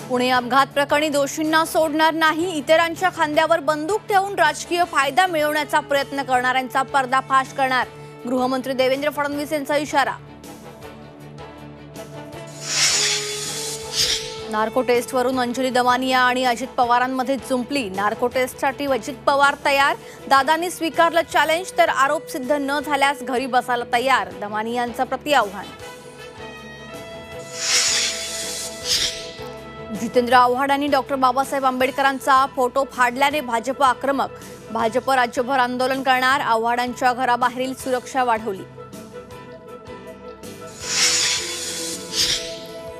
पुणे अपघात प्रकरणी दोषींना सोडणार नाही, इतरांच्या खांद्यावर बंदूक ठेवून राजकीय फायदा मिळवण्याचा प्रयत्न करणाऱ्यांचा पर्दाफाश करणार, गृहमंत्री देवेंद्र फडणवीस यांचा इशारा. नार्को टेस्टवरून अंजली दमानिया आणि अजित पवारांमध्ये जुंपली. नार्को टेस्टसाठी अजित पवार तयार, दादांनी स्वीकारलं चॅलेंज, तर आरोप सिद्ध न झाल्यास घरी बसायला तयार, दमानियांचं प्रतिआव्हान. जितेंद्र आव्हाड यांनी डॉक्टर बाबासाहेब आंबेडकरांचा फोटो फाडल्याने भाजप आक्रमक, भाजप राज्यभर आंदोलन करणार, आव्हाडांच्या घराबाहेरील सुरक्षा वाढवली.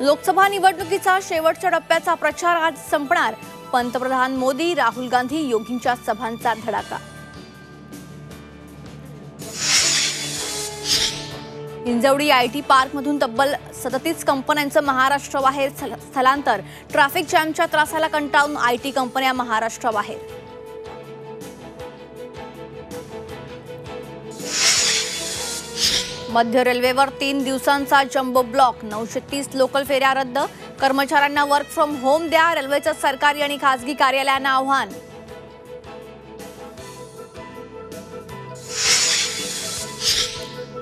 लोकसभा निवडणुकीचा शेवटच्या टप्प्याचा प्रचार आज संपणार, पंतप्रधान मोदी, राहुल गांधी, योगींच्या सभांचा धडाका. हिंजवडी आयटी पार्कमधून तब्बल 37 कंपन्यांचं महाराष्ट्राबाहेर स्थलांतर, ट्रॅफिक जॅमच्या त्रासाला कंटाळून आयटी कंपन्या महाराष्ट्राबाहेर. मध्य रेल्वेवर 3 दिवसांचा जम्बो ब्लॉक, 930 लोकल फेऱ्या रद्द, कर्मचाऱ्यांना वर्क फ्रॉम होम द्या, रेल्वेचं सरकारी आणि खासगी कार्यालयांना आव्हान.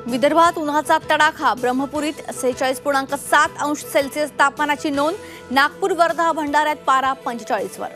विदर्भात उन्हाचा तडाखा, ब्रह्मपुरीत 46.7 अंश सेल्सिअस तापमानाची नोंद, नागपूर, वर्धा, भंडाऱ्यात पारा 45 वर.